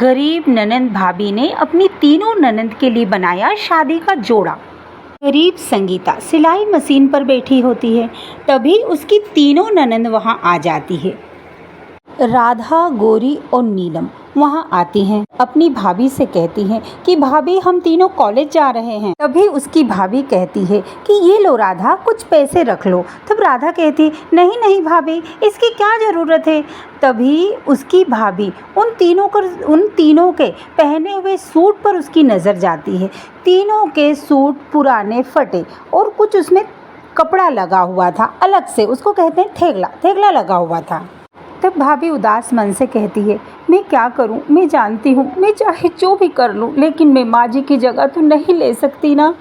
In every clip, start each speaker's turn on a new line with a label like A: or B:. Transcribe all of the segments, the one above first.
A: गरीब ननंद भाभी ने अपनी तीनों ननंद के लिए बनाया शादी का जोड़ा। गरीब संगीता सिलाई मशीन पर बैठी होती है, तभी उसकी तीनों ननंद वहां आ जाती है। राधा, गौरी और नीलम वहां आती हैं। अपनी भाभी से कहती हैं कि भाभी हम तीनों कॉलेज जा रहे हैं। तभी उसकी भाभी कहती है कि ये लो राधा, कुछ पैसे रख लो। तब राधा कहती नहीं नहीं भाभी, इसकी क्या ज़रूरत है। तभी उसकी भाभी उन तीनों के पहने हुए सूट पर उसकी नज़र जाती है। तीनों के सूट पुराने, फटे और कुछ उसमें कपड़ा लगा हुआ था अलग से, उसको कहते हैं थेगला लगा हुआ था। तब भाभी उदास मन से कहती है मैं क्या करूं, मैं जानती हूं मैं चाहे जो भी कर लूं, लेकिन मैं माँ जी की जगह तो नहीं ले सकती ना।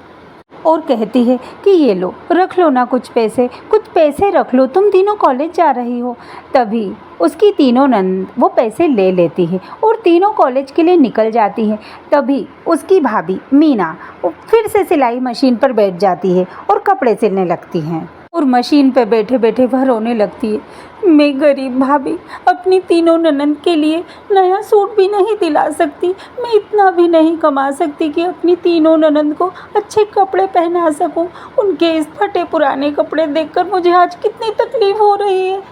A: और कहती है कि ये लो, रख लो ना कुछ पैसे रख लो, तुम तीनों कॉलेज जा रही हो। तभी उसकी तीनों नंद वो पैसे ले लेती है और तीनों कॉलेज के लिए निकल जाती हैं। तभी उसकी भाभी मीना फिर से सिलाई मशीन पर बैठ जाती है और कपड़े सिलने लगती हैं। और मशीन पे बैठे बैठे वह रोने लगती है। मैं गरीब भाभी अपनी तीनों ननंद के लिए नया सूट भी नहीं दिला सकती, मैं इतना भी नहीं कमा सकती कि अपनी तीनों ननंद को अच्छे कपड़े पहना सकूं। उनके इस फटे पुराने कपड़े देखकर मुझे आज कितनी तकलीफ हो रही है।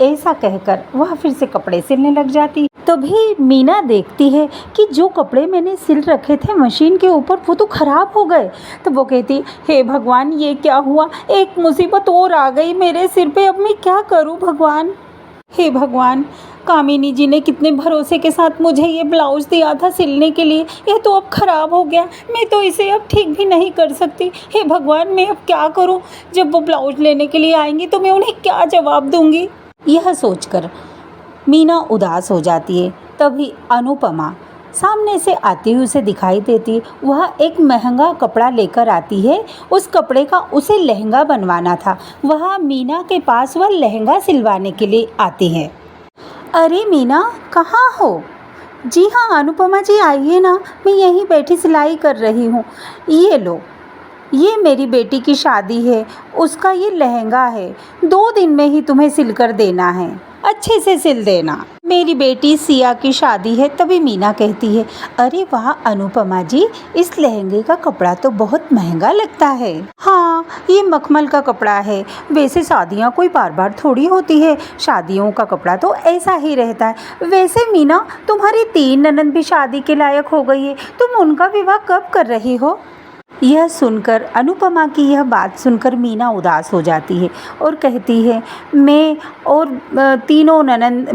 A: ऐसा कहकर वह फिर से कपड़े सिलने लग जाती। तभी मीना देखती है कि जो कपड़े मैंने सिल रखे थे मशीन के ऊपर वो तो ख़राब हो गए। तो वो कहती हे भगवान, ये क्या हुआ, एक मुसीबत और आ गई मेरे सिर पे, अब मैं क्या करूं भगवान। हे भगवान, कामिनी जी ने कितने भरोसे के साथ मुझे ये ब्लाउज़ दिया था सिलने के लिए, यह तो अब ख़राब हो गया, मैं तो इसे अब ठीक भी नहीं कर सकती। हे भगवान, मैं अब क्या करूं, जब वो ब्लाउज़ लेने के लिए आएंगी तो मैं उन्हें क्या जवाब दूंगी। यह सोचकर मीना उदास हो जाती है। तभी अनुपमा सामने से आती हुई उसे दिखाई देती। वह एक महंगा कपड़ा लेकर आती है। उस कपड़े का उसे लहंगा बनवाना था। वह मीना के पास वह लहंगा सिलवाने के लिए आती है। अरे मीना, कहाँ हो? जी हाँ अनुपमा जी, आइए ना, मैं यहीं बैठी सिलाई कर रही हूँ। ये लो, ये मेरी बेटी की शादी है, उसका ये लहंगा है, 2 दिन में ही तुम्हें सिलकर देना है, अच्छे से सिल देना। मेरी बेटी सिया की शादी है। तभी मीना कहती है अरे वाह अनुपमा जी, इस लहंगे का कपड़ा तो बहुत महंगा लगता है। हाँ, ये मखमल का कपड़ा है। वैसे शादियाँ कोई बार बार थोड़ी होती है, शादियों का कपड़ा तो ऐसा ही रहता है। वैसे मीना, तुम्हारी 3 ननद भी शादी के लायक हो गई है, तुम उनका विवाह कब कर रही हो? यह सुनकर अनुपमा की यह बात सुनकर मीना उदास हो जाती है और कहती है मैं और तीनों ननंद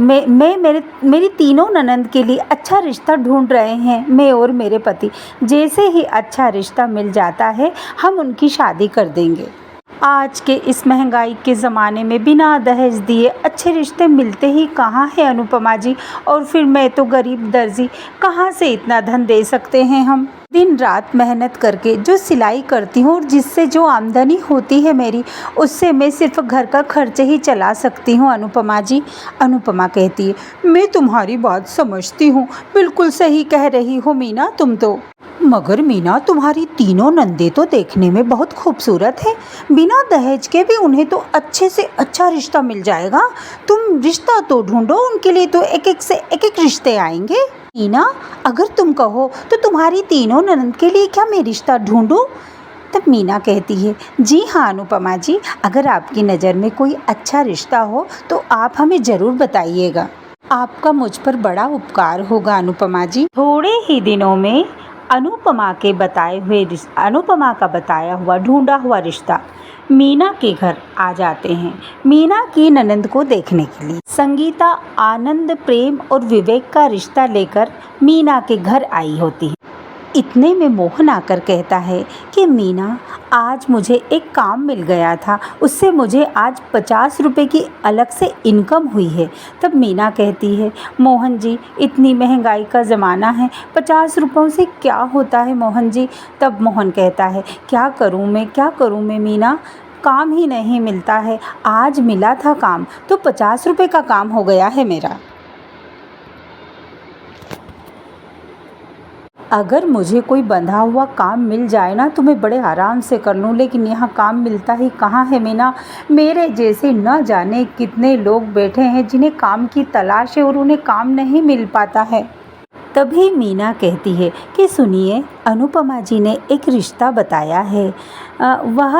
A: मेरी तीनों ननंद के लिए अच्छा रिश्ता ढूंढ रहे हैं। मैं और मेरे पति, जैसे ही अच्छा रिश्ता मिल जाता है हम उनकी शादी कर देंगे। आज के इस महंगाई के ज़माने में बिना दहेज दिए अच्छे रिश्ते मिलते ही कहाँ हैं अनुपमा जी। और फिर मैं तो गरीब दर्जी, कहाँ से इतना धन दे सकते हैं हम। दिन रात मेहनत करके जो सिलाई करती हूँ और जिससे जो आमदनी होती है मेरी, उससे मैं सिर्फ घर का खर्च ही चला सकती हूँ अनुपमा जी। अनुपमा कहती है मैं तुम्हारी बात समझती हूँ, बिल्कुल सही कह रही हो मीना तुम तो। मगर मीना, तुम्हारी तीनों नंदे तो देखने में बहुत खूबसूरत है, बिना दहेज के भी उन्हें तो अच्छे से अच्छा रिश्ता मिल जाएगा। तुम रिश्ता तो ढूंढो, उनके लिए तो एक एक रिश्ते आएंगे। मीना, अगर तुम कहो तो तुम्हारी तीनों ननद के लिए क्या मैं रिश्ता ढूंढूं? तब मीना कहती है जी हाँ अनुपमा जी, अगर आपकी नज़र में कोई अच्छा रिश्ता हो तो आप हमें ज़रूर बताइएगा। आपका मुझ पर बड़ा उपकार होगा अनुपमा जी। थोड़े ही दिनों में अनुपमा का बताया हुआ ढूंढा हुआ रिश्ता मीना के घर आ जाते हैं, मीना की ननंद को देखने के लिए। संगीता आनंद, प्रेम और विवेक का रिश्ता लेकर मीना के घर आई होती है। इतने में मोहन आकर कहता है कि मीना, आज मुझे एक काम मिल गया था, उससे मुझे आज 50 रुपये की अलग से इनकम हुई है। तब मीना कहती है मोहन जी, इतनी महंगाई का ज़माना है, 50 रुपयों से क्या होता है मोहन जी। तब मोहन कहता है क्या करूं मैं मीना, काम ही नहीं मिलता है। आज मिला था काम तो 50 रुपये का काम हो गया है मेरा। अगर मुझे कोई बंधा हुआ काम मिल जाए ना तो मैं बड़े आराम से कर लूँ, लेकिन यहाँ काम मिलता ही कहाँ है मीना। मेरे जैसे न जाने कितने लोग बैठे हैं जिन्हें काम की तलाश है और उन्हें काम नहीं मिल पाता है। तभी मीना कहती है कि सुनिए, अनुपमा जी ने एक रिश्ता बताया है। वह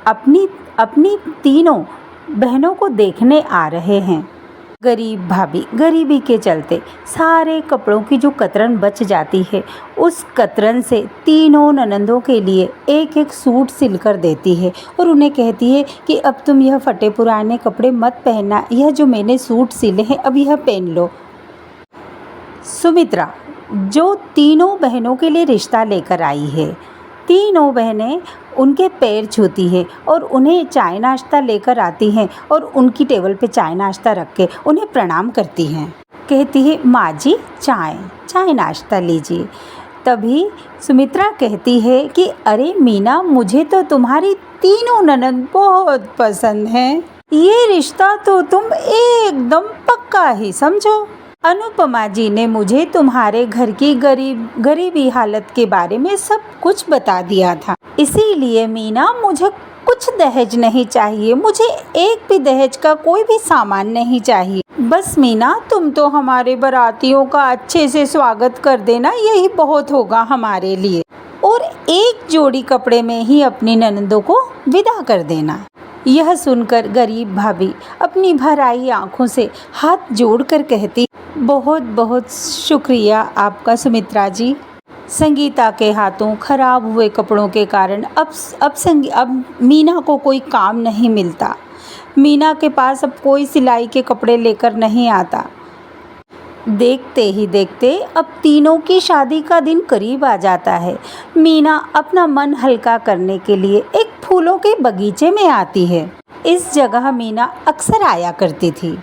A: अपनी अपनी तीनों बहनों को देखने आ रहे हैं। गरीब भाभी गरीबी के चलते सारे कपड़ों की जो कतरन बच जाती है, उस कतरन से तीनों ननंदों के लिए एक एक सूट सिलकर देती है और उन्हें कहती है कि अब तुम यह फटे पुराने कपड़े मत पहनना, यह जो मैंने सूट सिले हैं अब यह पहन लो। सुमित्रा जो तीनों बहनों के लिए रिश्ता लेकर आई है, तीनों बहनें उनके पैर छूती हैं और उन्हें चाय नाश्ता लेकर आती हैं और उनकी टेबल पे चाय नाश्ता रख के उन्हें प्रणाम करती हैं। कहती है, माँ जी चाय नाश्ता लीजिए। तभी सुमित्रा कहती है कि अरे मीना, मुझे तो तुम्हारी तीनों ननद बहुत पसंद हैं। ये रिश्ता तो तुम एकदम पक्का ही समझो। अनुपमा जी ने मुझे तुम्हारे घर की गरीबी हालत के बारे में सब कुछ बता दिया था, इसीलिए मीना मुझे कुछ दहेज नहीं चाहिए, मुझे एक भी दहेज का कोई भी सामान नहीं चाहिए। बस मीना, तुम तो हमारे बारातियों का अच्छे से स्वागत कर देना, यही बहुत होगा हमारे लिए, और एक जोड़ी कपड़े में ही अपनी ननदों को विदा कर देना। यह सुनकर गरीब भाभी अपनी भर आई आँखों से हाथ जोड़कर कहती, बहुत बहुत शुक्रिया आपका सुमित्रा जी। संगीता के हाथों खराब हुए कपड़ों के कारण अब मीना को कोई काम नहीं मिलता। मीना के पास अब कोई सिलाई के कपड़े लेकर नहीं आता। देखते ही देखते अब तीनों की शादी का दिन करीब आ जाता है। मीना अपना मन हल्का करने के लिए एक फूलों के बगीचे में आती है। इस जगह मीना अक्सर आया करती थी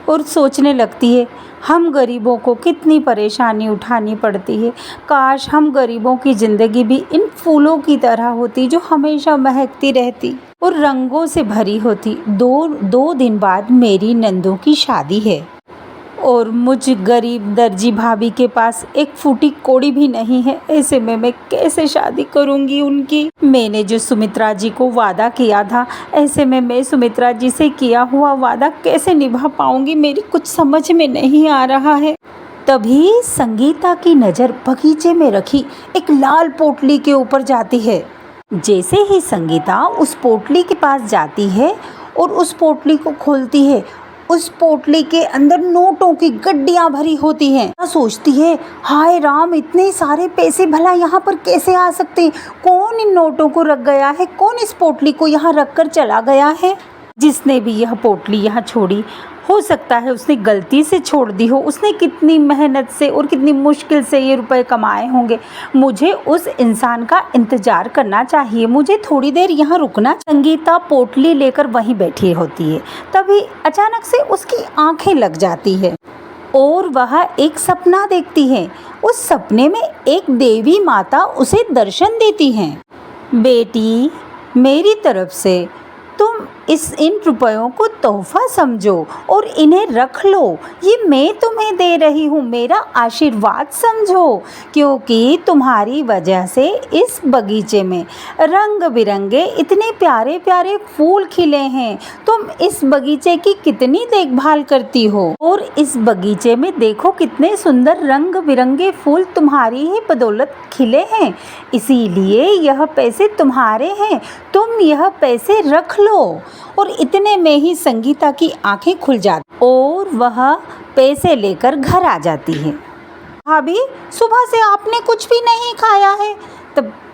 A: और सोचने लगती है, हम गरीबों को कितनी परेशानी उठानी पड़ती है। काश हम गरीबों की ज़िंदगी भी इन फूलों की तरह होती, जो हमेशा महकती रहती और रंगों से भरी होती। दो दिन बाद मेरी नंदों की शादी है और मुझ गरीब दर्जी भाभी के पास एक फूटी कोड़ी भी नहीं है। ऐसे में मैं कैसे शादी करूंगी उनकी। मैंने जो सुमित्रा जी को वादा किया था, ऐसे में मैं सुमित्रा जी से किया हुआ वादा कैसे निभा पाऊंगी, मेरी कुछ समझ में नहीं आ रहा है। तभी संगीता की नज़र बगीचे में रखी एक लाल पोटली के ऊपर जाती है। जैसे ही संगीता उस पोटली के पास जाती है और उस पोटली को खोलती है, उस पोटली के अंदर नोटों की गड्डियां भरी होती हैं। सोचती है, हाय राम, इतने सारे पैसे भला यहाँ पर कैसे आ सकते? कौन इन नोटों को रख गया है? कौन इस पोटली को यहाँ रख कर चला गया है? जिसने भी यह पोटली यहाँ छोड़ी, हो सकता है उसने गलती से छोड़ दी हो। उसने कितनी मेहनत से और कितनी मुश्किल से ये रुपए कमाए होंगे। मुझे उस इंसान का इंतज़ार करना चाहिए, मुझे थोड़ी देर यहाँ रुकना। संगीता पोटली लेकर वहीं बैठी होती है। तभी अचानक से उसकी आंखें लग जाती है और वह एक सपना देखती है। उस सपने में एक देवी माता उसे दर्शन देती हैं। बेटी, मेरी तरफ से तुम इन रुपयों को तोहफा समझो और इन्हें रख लो। ये मैं तुम्हें दे रही हूँ, मेरा आशीर्वाद समझो, क्योंकि तुम्हारी वजह से इस बगीचे में रंग बिरंगे इतने प्यारे प्यारे फूल खिले हैं। तुम इस बगीचे की कितनी देखभाल करती हो और इस बगीचे में देखो कितने सुंदर रंग बिरंगे फूल तुम्हारी ही बदौलत खिले हैं। इसीलिए यह पैसे तुम्हारे हैं, तुम यह पैसे रख लो। और इतने में ही संगीता की आंखें खुल जाती और वह पैसे लेकर घर आ जाती है। भाभी, सुबह से आपने कुछ भी नहीं खाया है।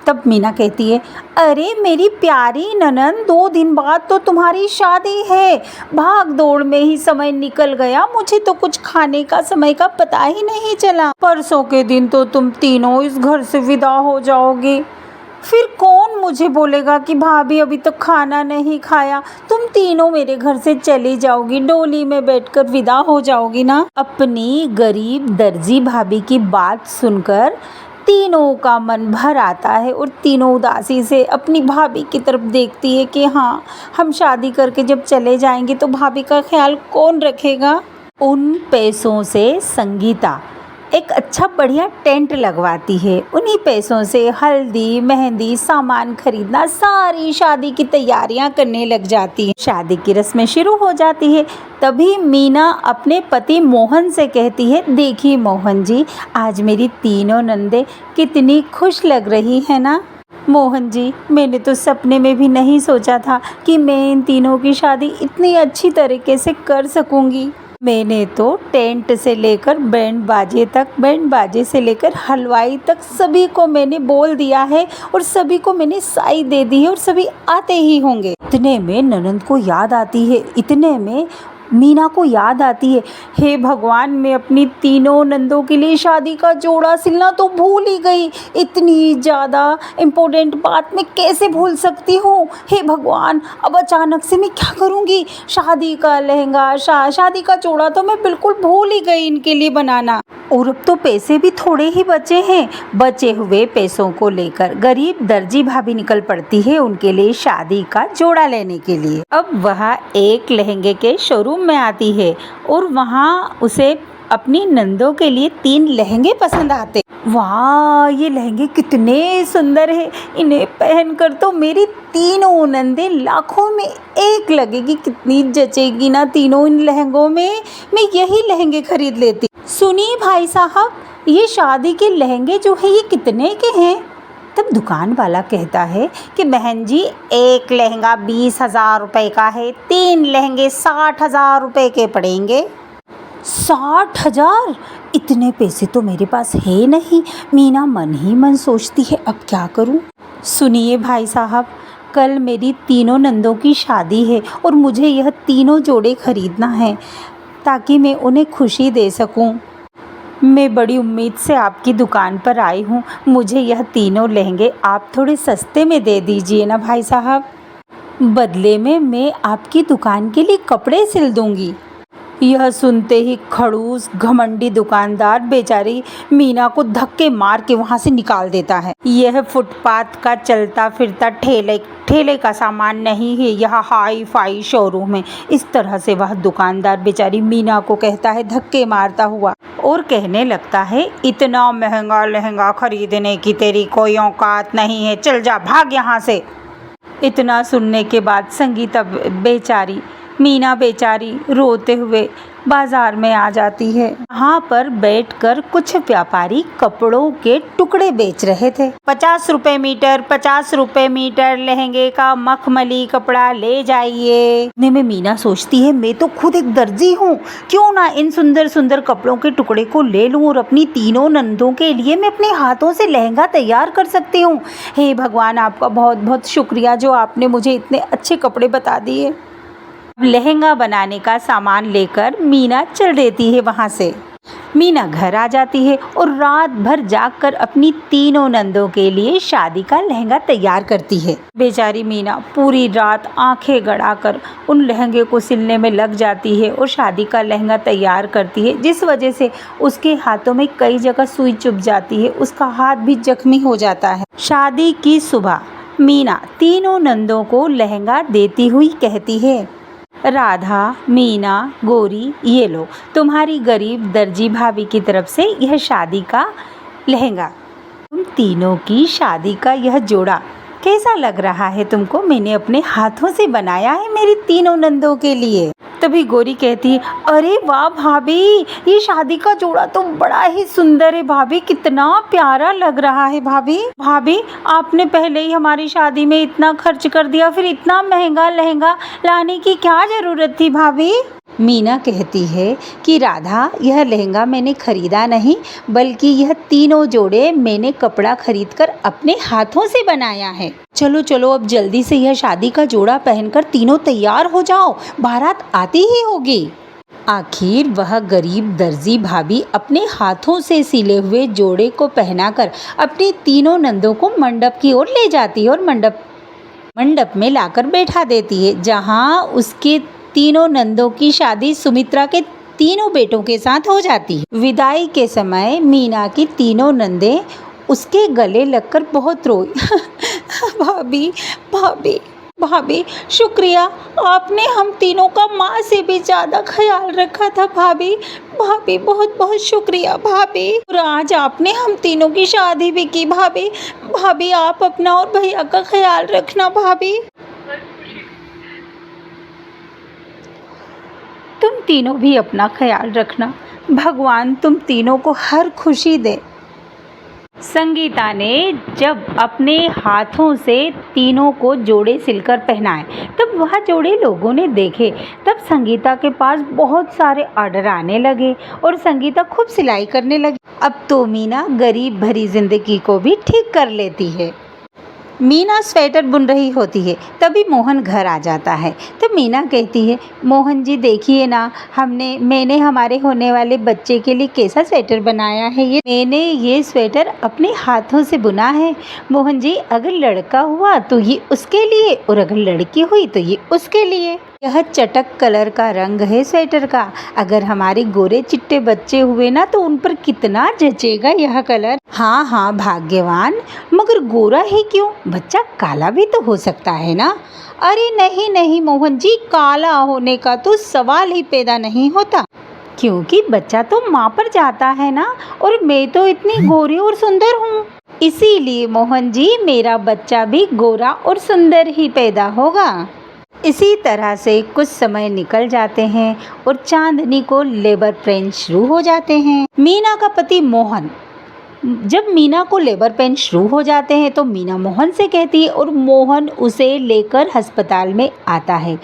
A: तब मीना कहती है, अरे मेरी प्यारी ननद, 2 दिन बाद तो तुम्हारी शादी है। भाग दौड़ में ही समय निकल गया, मुझे तो कुछ खाने का समय का पता ही नहीं चला। परसों के दिन तो तुम तीनों इस घर से विदा हो जाओगी। फिर कौन मुझे बोलेगा कि भाभी अभी तक खाना नहीं खाया? तुम तीनों मेरे घर से चली जाओगी, डोली में बैठकर विदा हो जाओगी ना। अपनी गरीब दर्जी भाभी की बात सुनकर तीनों का मन भर आता है और तीनों उदासी से अपनी भाभी की तरफ देखती है कि हाँ, हम शादी करके जब चले जाएंगे तो भाभी का ख्याल कौन रखेगा। उन पैसों से संगीता एक अच्छा बढ़िया टेंट लगवाती है। उन्हीं पैसों से हल्दी मेहंदी सामान खरीदना, सारी शादी की तैयारियां करने लग जाती है। शादी की रस्में शुरू हो जाती है। तभी मीना अपने पति मोहन से कहती है, देखिए मोहन जी, आज मेरी तीनों नंदे कितनी खुश लग रही है ना। मोहन जी, मैंने तो सपने में भी नहीं सोचा था कि मैं इन तीनों की शादी इतनी अच्छी तरीके से कर सकूंगी। मैंने तो टेंट से लेकर बैंड बाजे से लेकर हलवाई तक सभी को मैंने बोल दिया है और सभी को मैंने साई दे दी है और सभी आते ही होंगे। इतने में ननंद को याद आती है, इतने में मीना को याद आती है, हे भगवान, मैं अपनी तीनों नंदों के लिए शादी का जोड़ा सिलना तो भूल ही गई। इतनी ज़्यादा इम्पोर्टेंट बात मैं कैसे भूल सकती हूँ। हे भगवान, अब अचानक से मैं क्या करूँगी। शादी का लहंगा, शादी का जोड़ा तो मैं बिल्कुल भूल ही गई इनके लिए बनाना। और अब तो पैसे भी थोड़े ही बचे हैं। बचे हुए पैसों को लेकर गरीब दर्जी भाभी निकल पड़ती है उनके लिए शादी का जोड़ा लेने के लिए। अब वह एक लहंगे के शोरूम में आती है और वहाँ उसे अपनी नंदों के लिए 3 लहंगे पसंद आते। वाह, ये लहंगे कितने सुंदर है, इन्हें पहनकर तो मेरी तीनों नंदे लाखों में एक लगेगी। कितनी जचेगी ना तीनों इन लहंगों में। मैं यही लहंगे खरीद लेती। सुनिए भाई साहब, ये शादी के लहंगे जो है ये कितने के हैं। तब दुकान वाला कहता है कि बहन जी, एक लहंगा 20,000 रुपये का है, 3 लहंगे 60,000 रुपये के पड़ेंगे। 60,000? इतने पैसे तो मेरे पास है नहीं। मीना मन ही मन सोचती है, अब क्या करूं। सुनिए भाई साहब, कल मेरी तीनों नंदों की शादी है और मुझे यह तीनों जोड़े खरीदना है ताकि मैं उन्हें खुशी दे सकूं। मैं बड़ी उम्मीद से आपकी दुकान पर आई हूँ। मुझे यह तीनों लहंगे आप थोड़े सस्ते में दे दीजिए ना भाई साहब। बदले में मैं आपकी दुकान के लिए कपड़े सिल दूंगी। यह सुनते ही खड़ूस घमंडी दुकानदार बेचारी मीना को धक्के मार के वहाँ से निकाल देता है। यह फुटपाथ का चलता फिरता ठेले का सामान नहीं है, यह हाई फाई शोरूम है। इस तरह से वह दुकानदार बेचारी मीना को कहता है धक्के मारता हुआ और कहने लगता है, इतना महंगा लहंगा खरीदने की तेरी कोई औकात नहीं है, चल जा, भाग यहाँ से। इतना सुनने के बाद संगीता बेचारी, मीना बेचारी रोते हुए बाजार में आ जाती है। वहाँ पर बैठकर कुछ व्यापारी कपड़ों के टुकड़े बेच रहे थे। 50 रुपए मीटर, 50 रुपए मीटर लहंगे का मखमली कपड़ा ले जाइए। इतने में मीना सोचती है, मैं तो खुद एक दर्जी हूँ, क्यों ना इन सुंदर सुंदर कपड़ों के टुकड़े को ले लूँ और अपनी तीनों नंदों के लिए मैं अपने हाथों से लहंगा तैयार कर सकती हूँ। हे भगवान, आपका बहुत बहुत शुक्रिया जो आपने मुझे इतने अच्छे कपड़े बता दिए। लहंगा बनाने का सामान लेकर मीना चल देती है वहाँ से। मीना घर आ जाती है और रात भर जागकर अपनी तीनों नंदों के लिए शादी का लहंगा तैयार करती है। बेचारी मीना पूरी रात आंखें गड़ाकर उन लहंगे को सिलने में लग जाती है और शादी का लहंगा तैयार करती है, जिस वजह से उसके हाथों में कई जगह सुई चुभ जाती है, उसका हाथ भी जख्मी हो जाता है। शादी की सुबह मीना तीनों नंदों को लहंगा देती हुई कहती है, राधा, मीना, गौरी, ये लो तुम्हारी गरीब दर्जी भाभी की तरफ से यह शादी का लहंगा। तुम तीनों की शादी का यह जोड़ा कैसा लग रहा है तुमको? मैंने अपने हाथों से बनाया है मेरी तीनों नंदों के लिए। तभी गौरी कहती है, अरे वाह भाभी, ये शादी का जोड़ा तो बड़ा ही सुंदर है भाभी, कितना प्यारा लग रहा है भाभी। भाभी, आपने पहले ही हमारी शादी में इतना खर्च कर दिया, फिर इतना महंगा लहंगा लाने की क्या जरूरत थी भाभी? मीना कहती है कि राधा, यह लहंगा मैंने खरीदा नहीं, बल्कि यह तीनों जोड़े मैंने कपड़ा खरीदकर अपने हाथों से बनाया है। चलो चलो, अब जल्दी से यह शादी का जोड़ा पहनकर तीनों तैयार हो जाओ, बारात आती ही होगी। आखिर वह गरीब दर्जी भाभी अपने हाथों से सिले हुए जोड़े को पहनाकर अपनी तीनों नंदों को मंडप की ओर ले जाती है और मंडप में लाकर बैठा देती है, जहाँ उसके तीनों नंदों की शादी सुमित्रा के तीनों बेटों के साथ हो जाती है। विदाई के समय मीना की तीनों नंदे उसके गले लगकर बहुत रोई। भाभी भाभी, भाभी शुक्रिया, आपने हम तीनों का माँ से भी ज़्यादा ख्याल रखा था भाभी। भाभी बहुत बहुत शुक्रिया भाभी। और आज आपने हम तीनों की शादी भी की भाभी। भाभी आप अपना और भैया का ख्याल रखना भाभी। तुम तीनों भी अपना ख्याल रखना। भगवान तुम तीनों को हर खुशी दे। संगीता ने जब अपने हाथों से तीनों को जोड़े सिलकर पहनाए तब वह जोड़े लोगों ने देखे। तब संगीता के पास बहुत सारे ऑर्डर आने लगे और संगीता खूब सिलाई करने लगी। अब तो मीना गरीब भरी जिंदगी को भी ठीक कर लेती है। मीना स्वेटर बुन रही होती है, तभी मोहन घर आ जाता है। तो मीना कहती है, मोहन जी देखिए ना, मैंने हमारे होने वाले बच्चे के लिए कैसा स्वेटर बनाया है। मैंने ये स्वेटर अपने हाथों से बुना है। मोहन जी अगर लड़का हुआ तो ये उसके लिए और अगर लड़की हुई तो ये उसके लिए। यह चटक कलर का रंग है स्वेटर का। अगर हमारे गोरे चिट्टे बच्चे हुए ना तो उन पर कितना जचेगा यह कलर। हाँ हाँ भाग्यवान, मगर गोरा ही क्यों, बच्चा काला भी तो हो सकता है ना। अरे नहीं नहीं मोहन जी, काला होने का तो सवाल ही पैदा नहीं होता, क्योंकि बच्चा तो माँ पर जाता है ना, और मैं तो इतनी गोरी और सुंदर हूँ, इसीलिए मोहन जी मेरा बच्चा भी गोरा और सुंदर ही पैदा होगा। इसी तरह से कुछ समय निकल जाते हैं और चांदनी को लेबर पेन शुरू हो जाते हैं। मीना का पति मोहन, जब मीना को लेबर पेन शुरू हो जाते हैं तो मीना मोहन से कहती है और मोहन उसे लेकर अस्पताल में आता है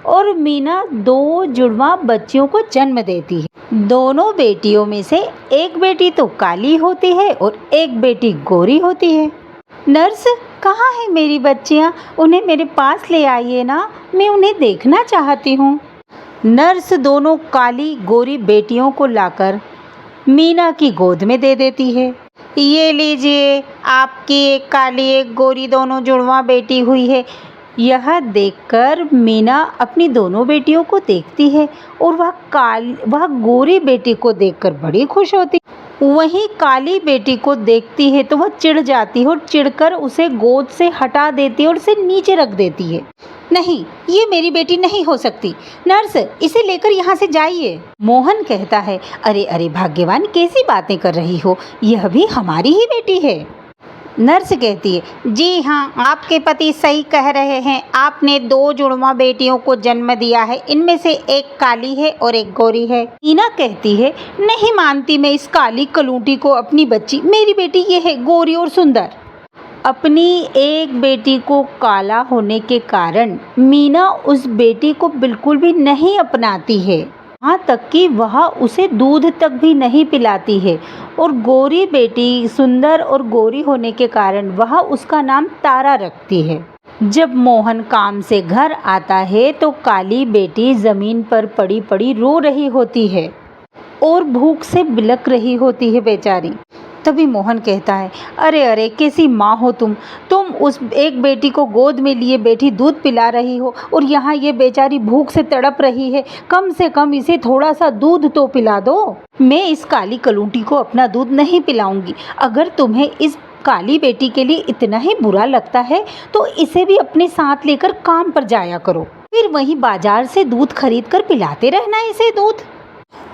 A: और मीना 2 जुड़वा बच्चियों को जन्म देती है। दोनों बेटियों में से एक बेटी तो काली होती है और एक बेटी गोरी होती है। नर्स, कहाँ है मेरी बच्चियाँ? उन्हें मेरे पास ले आइए ना, मैं उन्हें देखना चाहती हूँ। नर्स दोनों काली गोरी बेटियों को लाकर मीना की गोद में दे देती है। ये लीजिए, आपकी एक काली एक गोरी दोनों जुड़वा बेटी हुई है। यह देखकर मीना अपनी दोनों बेटियों को देखती है और वह गोरी बेटी को देखकर बड़ी खुश होती। वहीं काली बेटी को देखती है तो वह चिढ़ जाती है और चिढ़कर उसे गोद से हटा देती है और उसे नीचे रख देती है। नहीं, ये मेरी बेटी नहीं हो सकती। नर्स, इसे लेकर यहाँ से जाइए। मोहन कहता है, अरे अरे भाग्यवान, कैसी बातें कर रही हो, यह भी हमारी ही बेटी है। नर्स कहती है, जी हाँ, आपके पति सही कह रहे हैं, आपने 2 जुड़वा बेटियों को जन्म दिया है, इनमें से एक काली है और एक गोरी है। मीना कहती है, नहीं मानती मैं इस काली कलूटी को अपनी बच्ची, मेरी बेटी ये है गोरी और सुंदर। अपनी एक बेटी को काला होने के कारण मीना उस बेटी को बिल्कुल भी नहीं अपनाती है, यहाँ तक कि वह उसे दूध तक भी नहीं पिलाती है। और गोरी बेटी सुंदर और गोरी होने के कारण वह उसका नाम तारा रखती है। जब मोहन काम से घर आता है तो काली बेटी जमीन पर पड़ी पड़ी रो रही होती है और भूख से बिलख रही होती है बेचारी। तभी मोहन कहता है, अरे अरे कैसी माँ हो तुम उस एक बेटी को गोद में लिए बैठी दूध पिला रही हो और यहाँ ये बेचारी भूख से तड़प रही है, कम से कम इसे थोड़ा सा दूध तो पिला दो। मैं इस काली कलूटी को अपना दूध नहीं पिलाऊंगी। अगर तुम्हें इस काली बेटी के लिए इतना ही बुरा लगता है तो इसे भी अपने साथ लेकर काम पर जाया करो, फिर वहीं बाजार से दूध खरीद कर पिलाते रहना इसे दूध।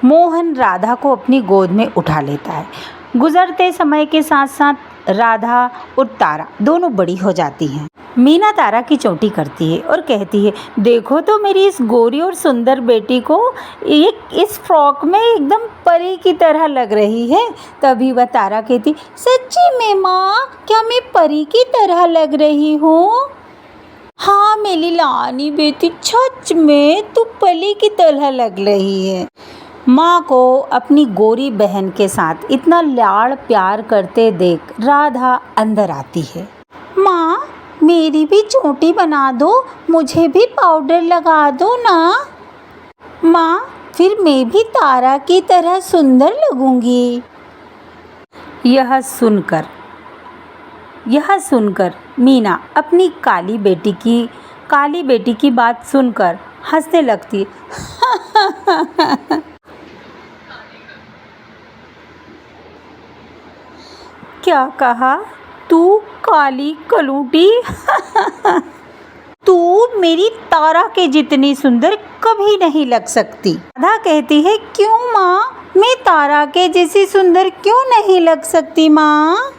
A: मोहन राधा को अपनी गोद में उठा लेता है। गुजरते समय के साथ साथ राधा और तारा दोनों बड़ी हो जाती हैं। मीना तारा की चोटी करती है और कहती है, देखो तो मेरी इस गोरी और सुंदर बेटी को, ये इस फ्रॉक में एकदम परी की तरह लग रही है। तभी वह तारा कहती, सच्ची में माँ, क्या मैं परी की तरह लग रही हूँ? हाँ मेरी लानी बेटी, सच में तू परी की तरह लग रही है। माँ को अपनी गोरी बहन के साथ इतना लाड़ प्यार करते देख राधा अंदर आती है। माँ, मेरी भी चोटी बना दो, मुझे भी पाउडर लगा दो ना। माँ, फिर मैं भी तारा की तरह सुंदर लगूंगी। यह सुनकर मीना अपनी काली बेटी की बात सुनकर हंसने लगती है। क्या कहा? तू काली कलूटी? तू तू मेरी तारा के जितनी सुंदर कभी नहीं लग सकती। राधा कहती है, क्यों माँ, मैं तारा के जैसी सुंदर क्यों नहीं लग सकती माँ?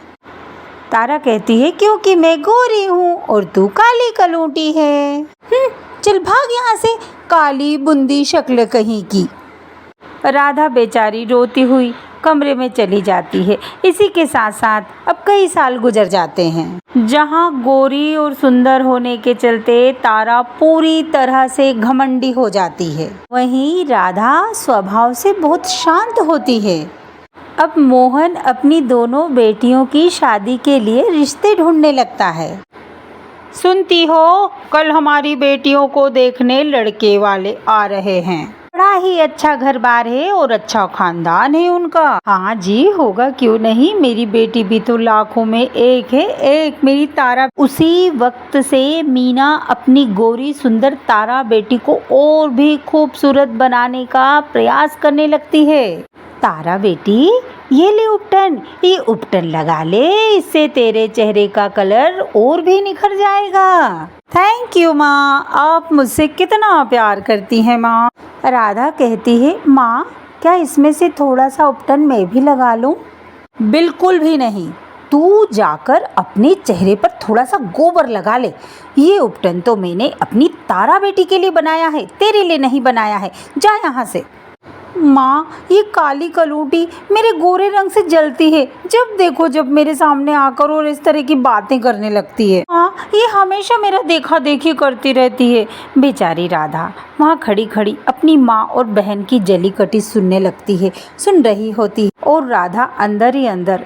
A: तारा कहती है, क्योंकि मैं गोरी हूँ और तू काली कलूटी है। चल भाग यहाँ से, काली बुंदी शक्ल कहीं की। राधा बेचारी रोती हुई कमरे में चली जाती है। इसी के साथ साथ अब कई साल गुजर जाते हैं, जहाँ गोरी और सुंदर होने के चलते तारा पूरी तरह से घमंडी हो जाती है। वहीं राधा स्वभाव से बहुत शांत होती है। अब मोहन अपनी दोनों बेटियों की शादी के लिए रिश्ते ढूंढने लगता है। सुनती हो, कल हमारी बेटियों को देखने लड़के वाले आ रहे हैं। बड़ा ही अच्छा घर बार है और अच्छा खानदान है उनका। हाँ जी, होगा क्यों नहीं, मेरी बेटी भी तो लाखों में एक है, एक मेरी तारा। उसी वक्त से मीना अपनी गोरी सुंदर तारा बेटी को और भी खूबसूरत बनाने का प्रयास करने लगती है। तारा बेटी, ये ले उपटन, ये उपटन लगा ले, इससे तेरे चेहरे का कलर और भी निखर जाएगा। थैंक यू माँ, आप मुझसे कितना प्यार करती हैं माँ। राधा कहती है, माँ क्या इसमें से थोड़ा सा उपटन मैं भी लगा लूं? बिल्कुल भी नहीं, तू जाकर अपने चेहरे पर थोड़ा सा गोबर लगा ले। ये उपटन तो मैंने अपनी तारा बेटी के लिए बनाया है, तेरे लिए नहीं बनाया है, जा यहाँ से। माँ, ये काली कलूटी मेरे गोरे रंग से जलती है, जब देखो जब मेरे सामने आकर और इस तरह की बातें करने लगती है। हाँ, ये हमेशा मेरा देखा देखी करती रहती है। बेचारी राधा वहाँ खड़ी खड़ी अपनी माँ और बहन की जली कटी सुनने लगती है, सुन रही होती है, और राधा अंदर ही अंदर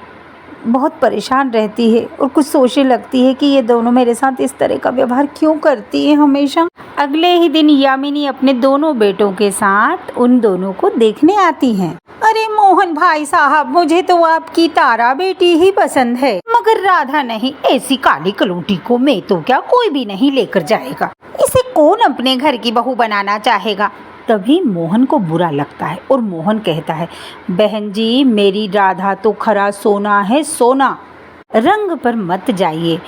A: बहुत परेशान रहती है और कुछ सोचने लगती है कि ये दोनों मेरे साथ इस तरह का व्यवहार क्यों करती है हमेशा। अगले ही दिन यामिनी अपने दोनों बेटों के साथ उन दोनों को देखने आती हैं। अरे मोहन भाई साहब, मुझे तो आपकी तारा बेटी ही पसंद है, मगर राधा नहीं। ऐसी काली कलूटी को मैं तो क्या, कोई भी नहीं लेकर जाएगा। इसे कौन अपने घर की बहू बनाना चाहेगा? तभी मोहन को बुरा लगता है और मोहन कहता है, बहन जी, मेरी राधा तो खरा सोना है, सोना, रंग पर मत जाइए।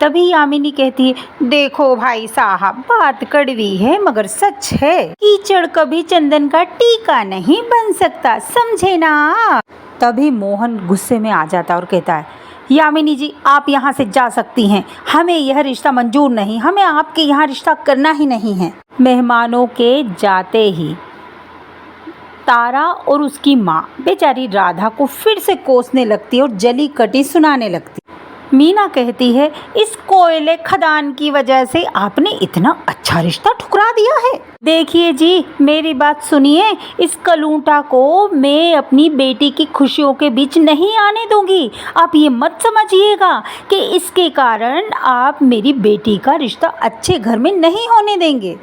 A: तभी यामिनी कहती है, देखो भाई साहब, बात कड़वी है मगर सच है। कीचड़ कभी चंदन का टीका नहीं बन सकता, समझे ना? तभी मोहन गुस्से में आ जाता और कहता है, यामिनी जी, आप यहाँ से जा सकती हैं, हमें यह रिश्ता मंजूर नहीं, हमें आपके यहाँ रिश्ता करना ही नहीं है। मेहमानों के जाते ही तारा और उसकी माँ बेचारी राधा को फिर से कोसने लगती है और जली कटी सुनाने लगती। मीना कहती है, इस कोयले खदान की वजह से आपने इतना अच्छा रिश्ता ठुकरा दिया है। देखिए जी, मेरी बात सुनिए, इस कलूटा को मैं अपनी बेटी की खुशियों के बीच नहीं आने दूंगी। आप ये मत समझिएगा कि इसके कारण आप मेरी बेटी का रिश्ता अच्छे घर में नहीं होने देंगे।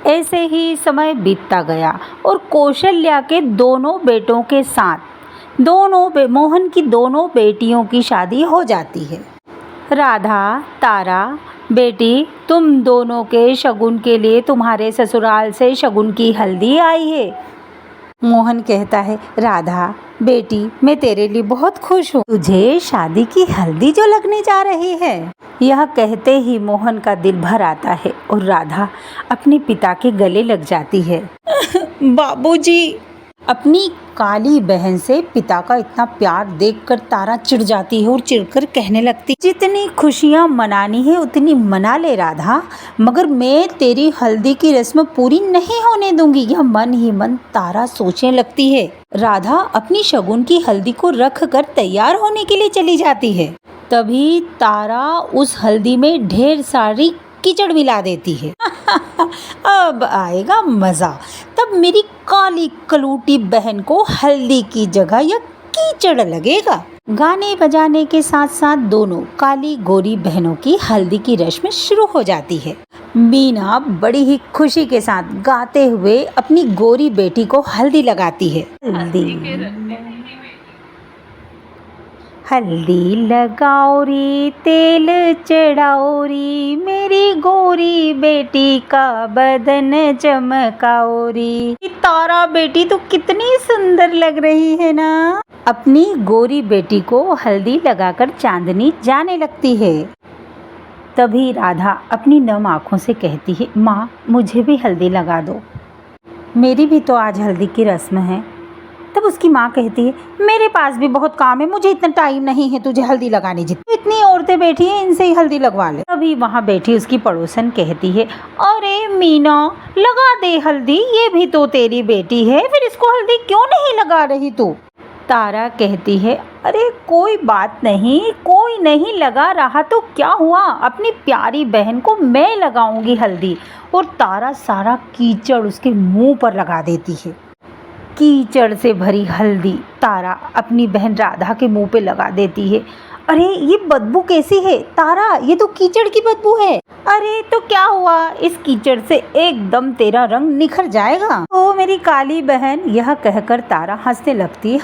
A: ऐसे ही समय बीतता गया और कौशल्या के दोनों बेटों के साथ मोहन की दोनों बेटियों की शादी हो जाती है। राधा, तारा बेटी, तुम दोनों के शगुन के लिए तुम्हारे ससुराल से शगुन की हल्दी आई है। मोहन कहता है, राधा बेटी, मैं तेरे लिए बहुत खुश हूँ, तुझे शादी की हल्दी जो लगने जा रही है। यह कहते ही मोहन का दिल भर आता है और राधा अपने पिता के गले लग जाती है। बाबूजी। अपनी काली बहन से पिता का इतना प्यार देखकर तारा चिढ़ जाती है और चिढ़कर कहने लगती, जितनी खुशियाँ मनानी है उतनी मना ले राधा, मगर मैं तेरी हल्दी की रस्म पूरी नहीं होने दूंगी। यह मन ही मन तारा सोचने लगती है। राधा अपनी शगुन की हल्दी को रख कर तैयार होने के लिए चली जाती है। तभी तारा उस हल्दी में ढेर सारी कीचड़ मिला देती है। अब आएगा मजा, तब मेरी काली कलूटी बहन को हल्दी की जगह यह कीचड़ लगेगा। गाने बजाने के साथ साथ दोनों काली गोरी बहनों की हल्दी की रस्म शुरू हो जाती है। मीना बड़ी ही खुशी के साथ गाते हुए अपनी गोरी बेटी को हल्दी लगाती है। हल्दी लगाओ री, तेल चढ़ाओ री, मेरी गोरी बेटी का बदन चमकाओ री। तारा बेटी तो कितनी सुंदर लग रही है ना। अपनी गोरी बेटी को हल्दी लगाकर चांदनी जाने लगती है। तभी राधा अपनी नम आँखों से कहती है, माँ मुझे भी हल्दी लगा दो, मेरी भी तो आज हल्दी की रस्म है। तब उसकी माँ कहती है, मेरे पास भी बहुत काम है, मुझे इतना टाइम नहीं है तुझे हल्दी लगाने जितनी, इतनी औरतें बैठी हैं इनसे ही हल्दी लगवा ले। तभी वहाँ बैठी उसकी पड़ोसन कहती है, अरे मीना लगा दे हल्दी, ये भी तो तेरी बेटी है, फिर इसको हल्दी क्यों नहीं लगा रही तू। तारा कहती है, अरे कोई बात नहीं, कोई नहीं लगा रहा तो क्या हुआ, अपनी प्यारी बहन को मैं लगाऊंगी हल्दी। और तारा सारा कीचड़ उसके मुंह पर लगा देती है। कीचड़ से भरी हल्दी तारा अपनी बहन राधा के मुंह पे लगा देती है। अरे ये बदबू कैसी है तारा, ये तो कीचड़ की बदबू है। अरे तो क्या हुआ, इस कीचड़ से एकदम तेरा रंग निखर जाएगा। ओ मेरी काली बहन, यह कहकर तारा हंसने लगती है।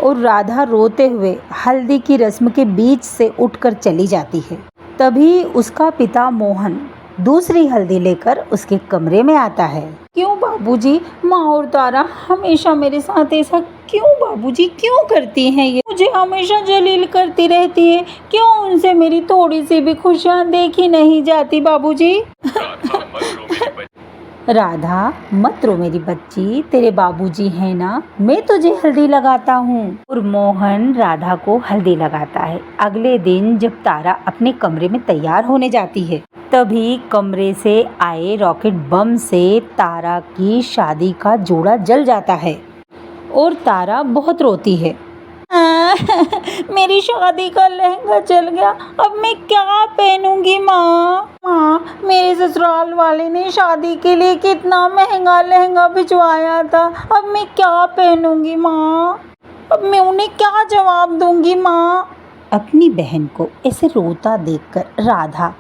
A: और राधा रोते हुए हल्दी की रस्म के बीच से उठकर चली जाती है। तभी उसका पिता मोहन दूसरी हल्दी लेकर उसके कमरे में आता है। क्यों बाबूजी, माँ और तारा हमेशा मेरे साथ ऐसा क्यों बाबूजी, क्यों करती हैं ये, मुझे हमेशा जलील करती रहती है, क्यों उनसे मेरी थोड़ी सी भी खुशियाँ देखी नहीं जाती बाबूजी। राधा मत रो मेरी बच्ची, तेरे बाबूजी हैं ना, मैं तुझे हल्दी लगाता हूँ। और मोहन राधा को हल्दी लगाता है। अगले दिन जब तारा अपने कमरे में तैयार होने जाती है, तभी कमरे से आए रॉकेट बम से तारा की शादी का जोड़ा जल जाता है और तारा बहुत रोती है। मेरी शादी का लहंगा जल गया, अब मैं क्या पहनूंगी माँ। माँ मेरे ससुराल वाले ने शादी के लिए कितना महंगा लहंगा भिजवाया था, अब मैं क्या पहनूंगी माँ, अब मैं उन्हें क्या जवाब दूंगी माँ। अपनी बहन को ऐसे रोता देखकर राधा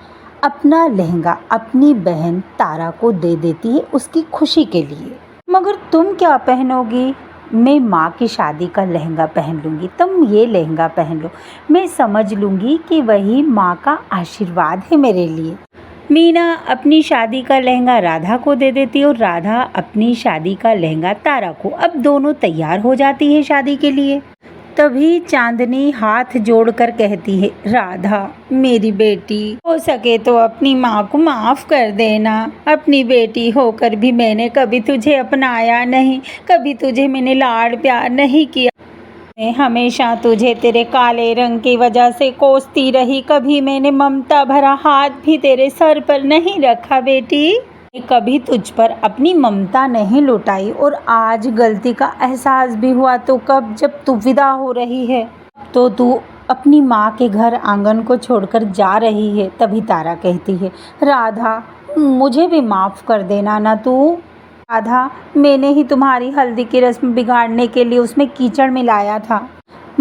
A: अपना लहंगा अपनी बहन तारा को दे देती है उसकी खुशी के लिए। मगर तुम क्या पहनोगी, मैं माँ की शादी का लहंगा पहन लूँगी, तुम ये लहंगा पहन लो, मैं समझ लूँगी कि वही माँ का आशीर्वाद है मेरे लिए। मीना अपनी शादी का लहंगा राधा को दे देती और राधा अपनी शादी का लहंगा तारा को। अब दोनों तैयार हो जाती है शादी के लिए। तभी चांदनी हाथ जोड़कर कहती है, राधा मेरी बेटी, हो सके तो अपनी माँ को माफ़ कर देना। अपनी बेटी होकर भी मैंने कभी तुझे अपनाया नहीं, कभी तुझे मैंने लाड प्यार नहीं किया। मैं हमेशा तुझे तेरे काले रंग की वजह से कोसती रही, कभी मैंने ममता भरा हाथ भी तेरे सर पर नहीं रखा बेटी। कभी तुझ पर अपनी ममता नहीं लुटाई और आज गलती का एहसास भी हुआ तो कब, जब तू विदा हो रही है, तो तू अपनी माँ के घर आंगन को छोड़कर जा रही है। तभी तारा कहती है, राधा मुझे भी माफ़ कर देना ना तू। राधा मैंने ही तुम्हारी हल्दी की रस्म बिगाड़ने के लिए उसमें कीचड़ मिलाया था,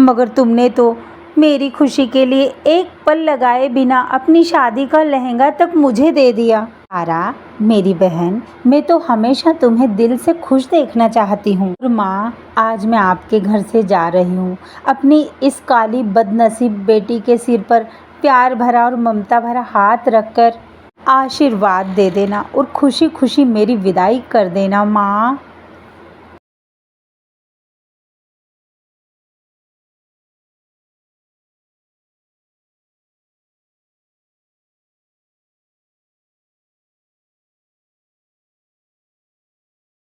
A: मगर तुमने तो मेरी खुशी के लिए एक पल लगाए बिना अपनी शादी का लहंगा तक मुझे दे दिया। तारा मेरी बहन, मैं तो हमेशा तुम्हें दिल से खुश देखना चाहती हूँ। और माँ आज मैं आपके घर से जा रही हूँ, अपनी इस काली बदनसीब बेटी के सिर पर प्यार भरा और ममता भरा हाथ रखकर आशीर्वाद दे देना और खुशी खुशी मेरी विदाई कर देना माँ।